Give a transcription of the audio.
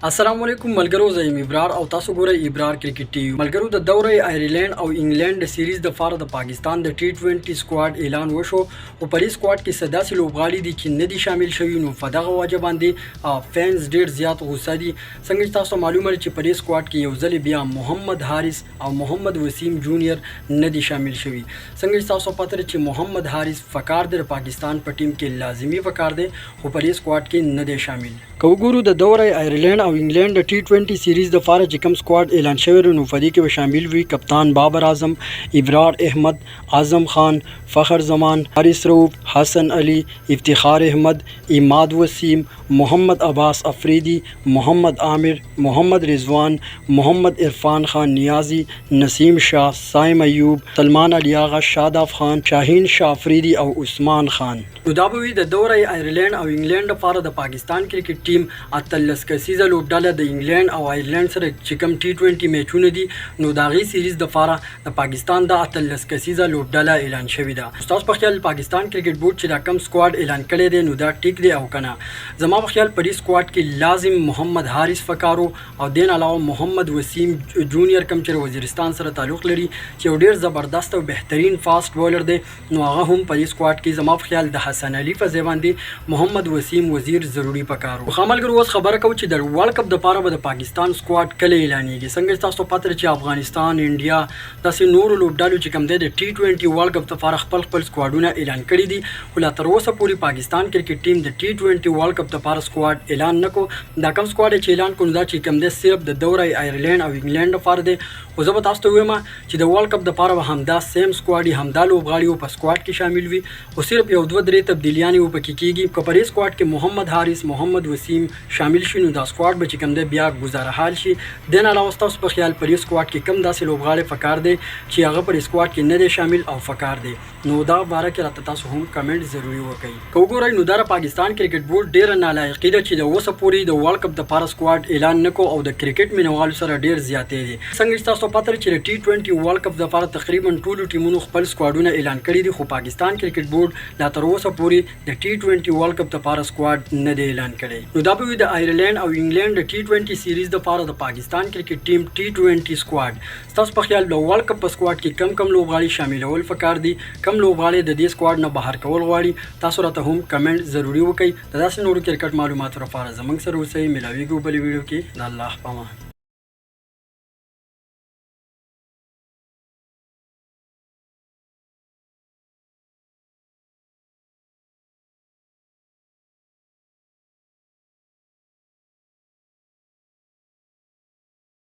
السلام علیکم ملګرو، زه یم ابرار او تاسو ګورئ ابرار کرکټ ټي وي. ملګرو، د دورې آیرلینډ او انګلند د سیریز د فار د پاکستان د ټي 20 سکواډ اعلان وشو او په دې سکواډ کې سداسي لوبغاړي دي چې نه دي شامل شوي، نو په دغه وجه باندې فینز ډیر زیات غوسه دي. څنګه چې تاسو معلومه چې په دې سکواډ کې یو ځل بیا محمد حارث او محمد وسیم جونیئر نه دي شامل شوي. څنګه چې تاسو پته چې محمد حارث فکر د پاکستان په ټیم کې لازمي فکر دی، خو په دې سکواډ کې نه دی شامل. که وګورو د دورې آیرلینډ او انګلند د ټي 20 سیریز د فار چې کوم سکواډ اعلان شوی نو په دې کې به شامل وي کپتان بابر اعظم، ابرار احمد، اعظم خان، فخر زمان، حارث رؤوف، حسن علي، افتخار احمد، اماد وسیم، محمد عباس افریدی، محمد عامر، محمد رضوان، محمد عرفان خان نیازی، نسیم شاه، سائم ایوب، سلمان علی آغا، شاداب خان، شاهین شاه افریدی او عثمان خان. نو دا به وي د دورې آیرلینډ او انګلند لپاره د پاکستان کرکټ ټیم اتلس کسیزه لوبډله د انګلند او آیرلینډ سره چې کوم ټي 20 میچونه دي نو د هغې سیریز دپاره د پاکستان د اتلس کسیزه لوبډله اعلان شوې ده. ستاسو په خیال پاکستان کرکټ بورډ چې دا کوم سکواډ اعلان کړی دی نو دا ټیک دی او که نه؟ زما په خیال په دې سکواډ کې لازم محمد حارث فکارو او دین علاوه محمد وسیم جونیئر کوم چې وزیرستان سره تعلق لري چې یو ډېر زبردست او بهترین فاست بولر دی، نو هغه هم په دې سکواډ کې زما په خیال د حسن علي په ځای باندې محمد وسیم وزیر ضروري پکارو. خو ملګرو اوس خبره کوو چې د ورلډ کپ دپاره به د پاکستان سکواډ کله اعلانیږي. څنګه چې تاسو پته چې افغانستان، انډیا داسې نورو لوبډالو چې کوم دی د ټي 20 ورلډ کپ دپاره خپل سکواډونه اعلان کړي دي، خو لا تر اوسه پورې پاکستان کرکټ ټیم د ټي 20 ورلډ کپ دپاره سکواډ اعلان نه کړو. دا کوم سکواډ چې اعلان کړو دا چې کوم دی صرف د دورې آیرلینډ او انګلند لپاره دی. خو زه به تاسو ته ووایم چې د ورلډ کپ دپاره به همدا سیم سکواډ همدا لوبغاړي په سکواډ کې شامل وي، خو صرف یو دوه درې تبدیلیانې پکې کېږي. که په دې سکواډ کې محمد حارث، محمد وسیم شامل شي نو دا سکواډ به چې کوم دی بیا ګزاره حال شي. دین علاوه ستاسو په خیال په دې سکواډ کې کوم داسې لوبغاړی فکر دی چې هغه په دې سکواډ کې نه دی شامل او فکر دی، نو دا باره کې راته تاسو هم کمنټ ضروري وکړئ. که وګورئ نو دا پاکستان کرکټ بورډ ډېره نالایقي ده چې د اوسه پورې د ورلډ کپ دپاره سکواډ اعلان نه کړو او د کرکټ مینوالو سره ډېر زیاتې دي. څنګه چې تاسو پته چې د ټي 20 ورلډ کپ دپاره تقریبا ټولو ټیمونو خپل سکواډونه اعلان کړي دي، خو پاکستان کرکټ بورډ لا تر اوسه پورې د ټي 20 ورلډ کپ دپاره سکواډ نه دی اعلان کړی. نو دا به وي د آیرلینډ او انګلند د ټي 20 سیریز دپاره د پاکستان کرکټ ټیم ټي 20 سکواډ. ستاسو په خیال د ورلډ کپ په سکواډ کې کم لوبغاړي شاملول فکر دي، کم لوبغاړي د دې سکواډ نه بهر کول غواړي؟ تاسو راته هم کمنټ ضروري وکړئ. د داسې نورو کرکټ معلوماتو لپاره زموږ سره اوسئ. ملاویږو بلې ویډیو کې. د الله په امان.